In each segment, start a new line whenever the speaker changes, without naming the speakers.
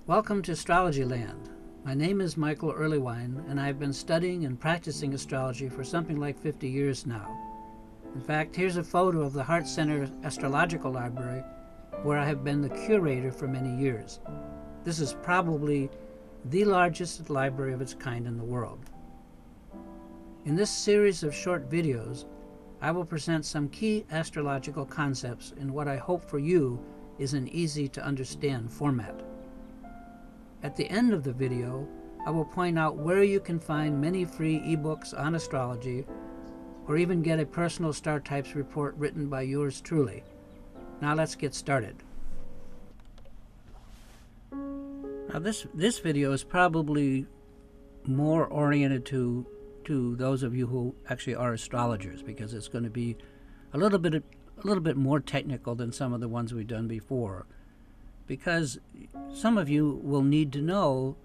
Welcome to Astrology Land. My name is Michael Earlywine, and I've been studying and practicing astrology for something like 50 years now. In fact, here's a photo of the Hart Center Astrological Library, where I have been the curator for many years. This is probably the largest library of its kind in the world. In this series of short videos, I will present some key astrological concepts in what I hope for you is an easy-to-understand format. At the end of the video, I will point out where you can find many free ebooks on astrology, or even get a personal StarTypes report written by yours truly. Now let's get started. Now this video is probably more oriented to those of you who actually are astrologers, because it's going to be a little bit more technical than some of the ones we've done before. Because some of you will need to know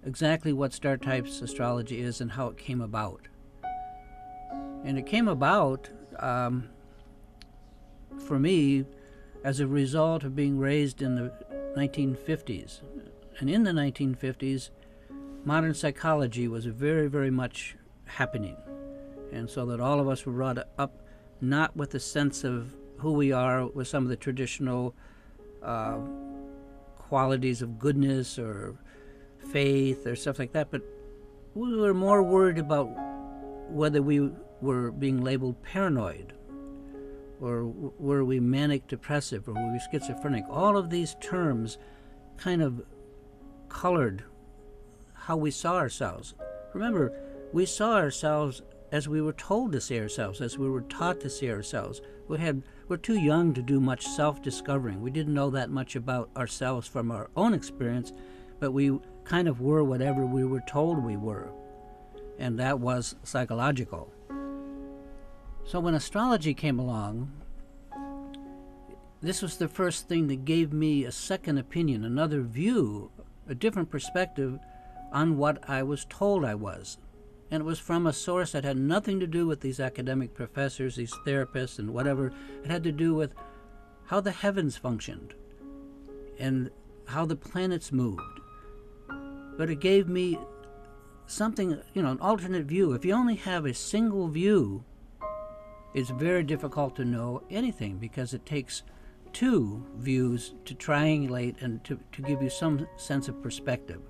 exactly what StarTypes astrology is and how it came about. And it came about, for me, as a result of being raised in the 1950s. And in the 1950s, modern psychology was very, very much happening. And so that all of us were brought up not with a sense of who we are with some of the traditional qualities of goodness or faith or stuff like that, but we were more worried about whether we were being labeled paranoid, or were we manic depressive, or were we schizophrenic. All of these terms kind of colored how we saw ourselves. Remember, we saw ourselves as we were told to see ourselves, as we were taught to see ourselves. We're too young to do much self-discovering. We didn't know that much about ourselves from our own experience, but we kind of were whatever we were told we were. And that was psychological. So when astrology came along, this was the first thing that gave me a second opinion, another view, a different perspective on what I was told I was. And it was from a source that had nothing to do with these academic professors, these therapists, and whatever. It had to do with how the heavens functioned and how the planets moved. But it gave me something, an alternate view. If you only have a single view, it's very difficult to know anything, because it takes two views to triangulate and to give you some sense of perspective.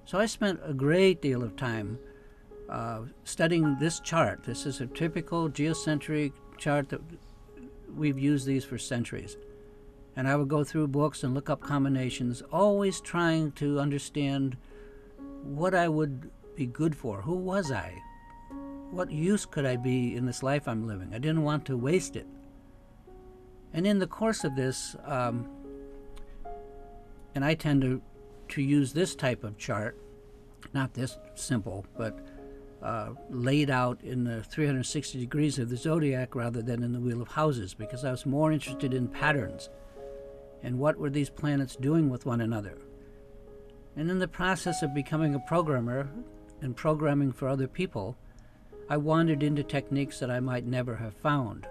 So I spent a great deal of time studying this chart. This is a typical geocentric chart that we've used these for centuries. And I would go through books and look up combinations, always trying to understand what I would be good for. Who was I? What use could I be in this life I'm living? I didn't want to waste it. And in the course of this, and I tend to use this type of chart, not this simple, but laid out in the 360 degrees of the zodiac rather than in the wheel of houses, because I was more interested in patterns and what were these planets doing with one another. And in the process of becoming a programmer and programming for other people, I wandered into techniques that I might never have found.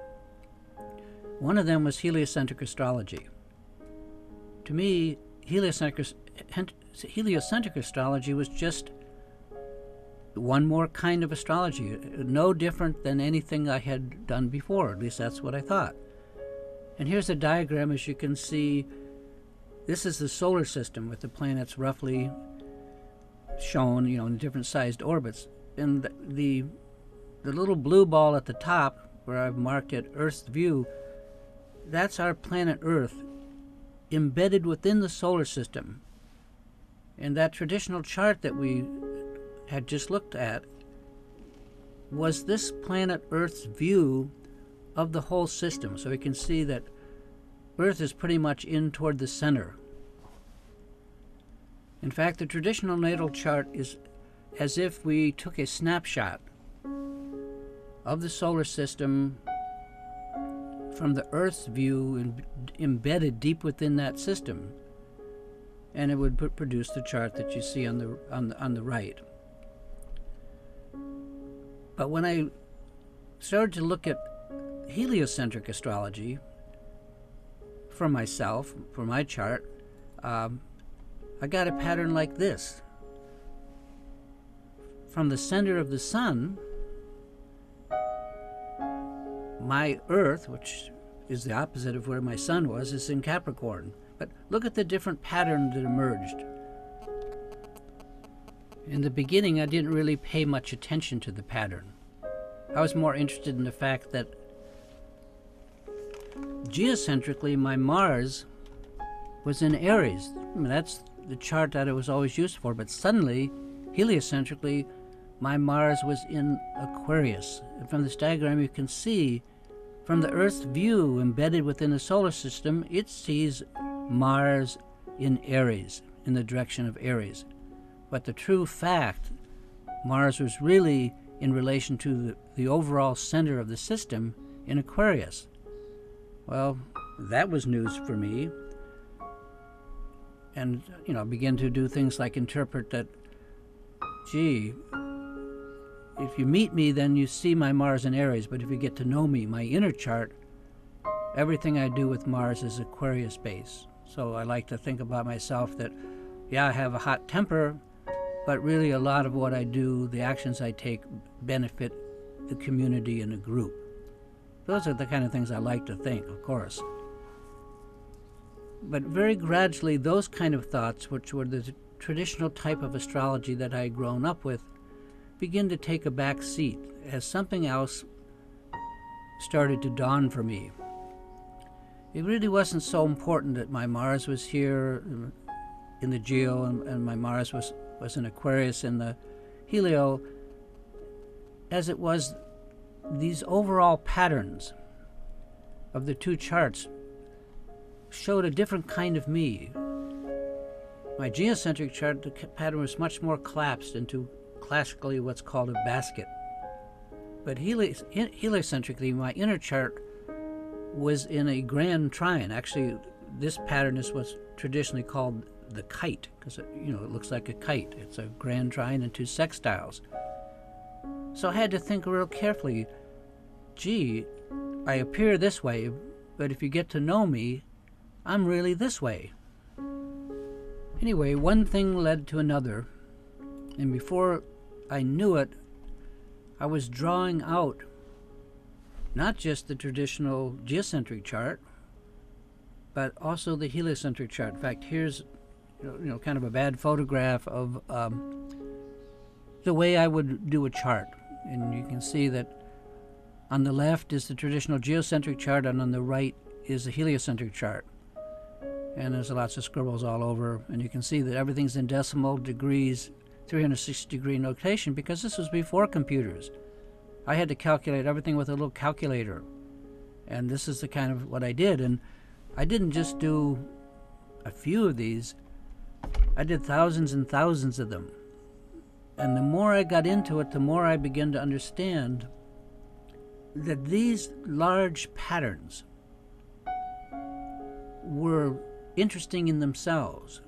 One of them was heliocentric astrology. To me, heliocentric astrology was just one more kind of astrology, no different than anything I had done before. At least that's what I thought. And here's a diagram. As you can see, this is the solar system with the planets roughly shown, in different sized orbits. And the little blue ball at the top, where I've marked it Earth's view, that's our planet Earth embedded within the solar system. And that traditional chart that we had just looked at was this planet Earth's view of the whole system. So we can see that Earth is pretty much in toward the center. In fact, the traditional natal chart is as if we took a snapshot of the solar system from the Earth's view embedded deep within that system, and it would produce the chart that you see on the right. But when I started to look at heliocentric astrology for myself, for my chart, I got a pattern like this. From the center of the sun, my Earth, which is the opposite of where my sun was, is in Capricorn. But look at the different pattern that emerged. In the beginning, I didn't really pay much attention to the pattern. I was more interested in the fact that geocentrically, my Mars was in Aries. I mean, that's the chart that it was always used for. But suddenly, heliocentrically, my Mars was in Aquarius. And from this diagram, you can see from the Earth's view embedded within the solar system, it sees Mars in Aries, in the direction of Aries. But the true fact, Mars was really in relation to the overall center of the system in Aquarius. Well, that was news for me. And, begin to do things like interpret that, gee, if you meet me, then you see my Mars in Aries, but if you get to know me, my inner chart, everything I do with Mars is Aquarius based. So I like to think about myself that, yeah, I have a hot temper, but really a lot of what I do, the actions I take, benefit the community and the group. Those are the kind of things I like to think, of course. But very gradually, those kind of thoughts, which were the traditional type of astrology that I had grown up with, begin to take a back seat as something else started to dawn for me. It really wasn't so important that my Mars was here in the Geo and my Mars was in Aquarius in the Helio, as it was these overall patterns of the two charts showed a different kind of me. My geocentric chart, the pattern was much more collapsed into classically what's called a basket. But heliocentrically, my inner chart was in a grand trine. Actually, this pattern is what's traditionally called the kite, because it looks like a kite. It's a grand trine and two sextiles. So I had to think real carefully, gee, I appear this way, but if you get to know me, I'm really this way. Anyway, one thing led to another, and before I knew it, I was drawing out not just the traditional geocentric chart, but also the heliocentric chart. In fact, here's kind of a bad photograph of the way I would do a chart. And you can see that on the left is the traditional geocentric chart, and on the right is the heliocentric chart. And there's lots of scribbles all over, and you can see that everything's in decimal degrees, 360-degree notation, because this was before computers. I had to calculate everything with a little calculator, and this is the kind of what I did. And I didn't just do a few of these, I did thousands and thousands of them. And the more I got into it, the more I began to understand that these large patterns were interesting in themselves,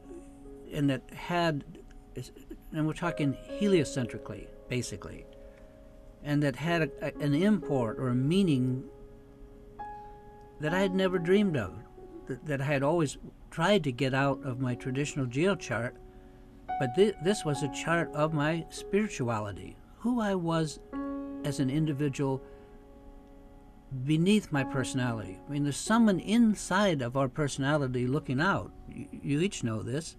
and that had, and we're talking heliocentrically, basically, and that had an import or a meaning that I had never dreamed of, that I had always tried to get out of my traditional geochart. But this was a chart of my spirituality, who I was as an individual beneath my personality. I mean, there's someone inside of our personality looking out. You each know this.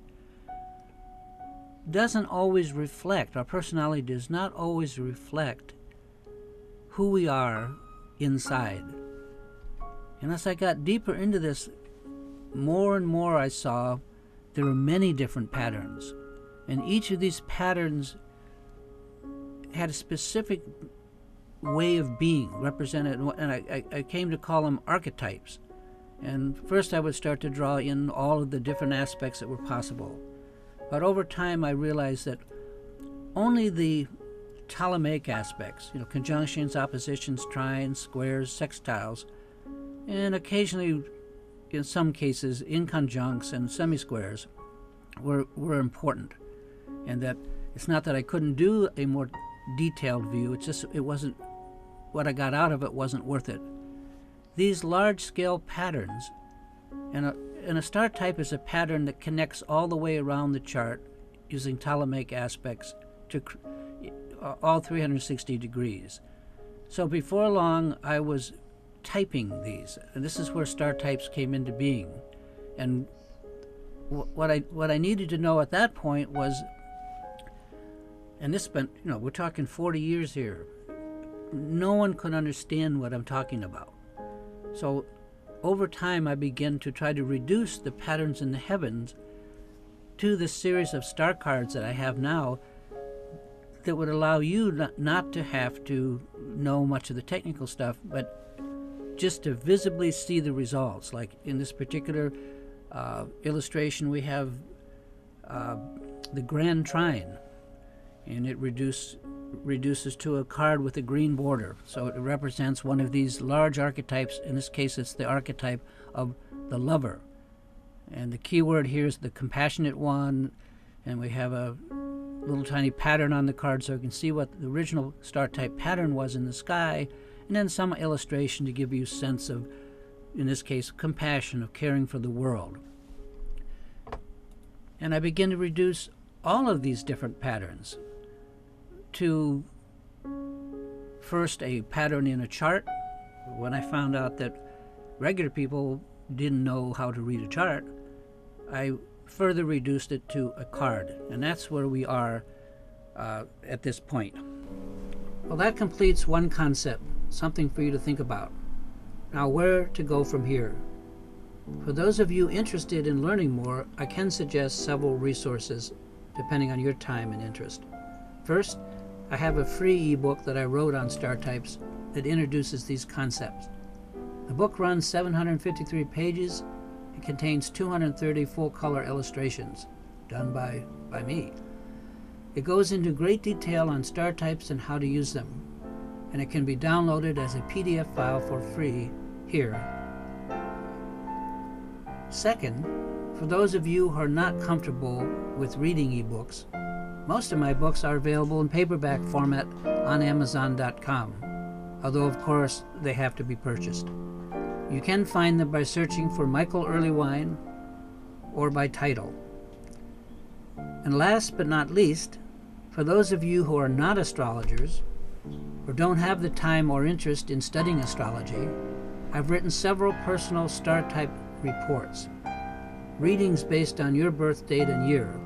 Doesn't always reflect, our personality does not always reflect who we are inside. And as I got deeper into this, more and more I saw there were many different patterns. And each of these patterns had a specific way of being represented, and I came to call them archetypes. And first I would start to draw in all of the different aspects that were possible. But over time I realized that only the Ptolemaic aspects, conjunctions, oppositions, trines, squares, sextiles, and occasionally, in some cases, inconjuncts and semisquares were important. And that it's not that I couldn't do a more detailed view, it's just it wasn't, what I got out of it wasn't worth it. These large-scale patterns, and a star type is a pattern that connects all the way around the chart using Ptolemaic aspects to all 360 degrees. So before long, I was typing these, and this is where star types came into being. And what I needed to know at that point was, and this spent, we're talking 40 years here, no one could understand what I'm talking about. So over time, I began to try to reduce the patterns in the heavens to the series of star cards that I have now that would allow you not to have to know much of the technical stuff, but just to visibly see the results. Like in this particular illustration, we have the Grand Trine, and it reduces to a card with a green border. So it represents one of these large archetypes. In this case, it's the archetype of the lover. And the key word here is the compassionate one, and we have a little tiny pattern on the card so you can see what the original star type pattern was in the sky, and then some illustration to give you a sense of, in this case, compassion, of caring for the world. And I begin to reduce all of these different patterns to first a pattern in a chart. When I found out that regular people didn't know how to read a chart, I further reduced it to a card, and that's where we are at this point. Well, that completes one concept, something for you to think about. Now, where to go from here? For those of you interested in learning more, I can suggest several resources depending on your time and interest. First, I have a free ebook that I wrote on star types that introduces these concepts. The book runs 753 pages and contains 230 full-color illustrations done by me. It goes into great detail on star types and how to use them, and it can be downloaded as a PDF file for free here. Second, for those of you who are not comfortable with reading ebooks, most of my books are available in paperback format on Amazon.com, although of course they have to be purchased. You can find them by searching for Michael Earlywine or by title. And last but not least, for those of you who are not astrologers or don't have the time or interest in studying astrology, I've written several personal star type reports, readings based on your birth date and year.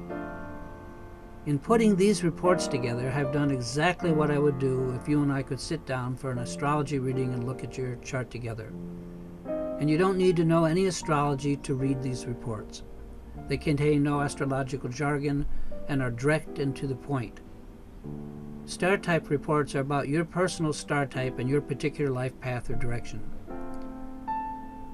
In putting these reports together, I've done exactly what I would do if you and I could sit down for an astrology reading and look at your chart together. And you don't need to know any astrology to read these reports. They contain no astrological jargon and are direct and to the point. Star type reports are about your personal star type and your particular life path or direction.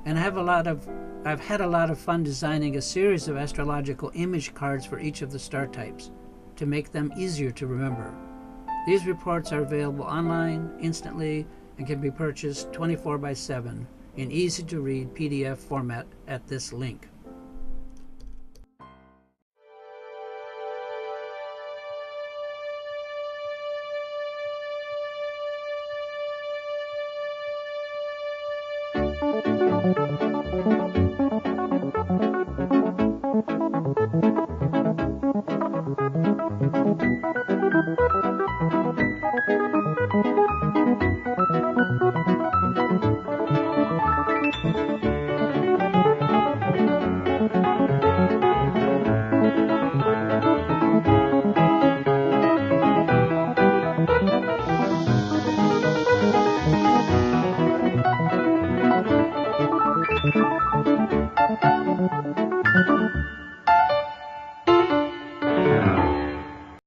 And I've had a lot of fun designing a series of astrological image cards for each of the star types to make them easier to remember. These reports are available online, instantly, and can be purchased 24/7 in easy-to-read PDF format at this link.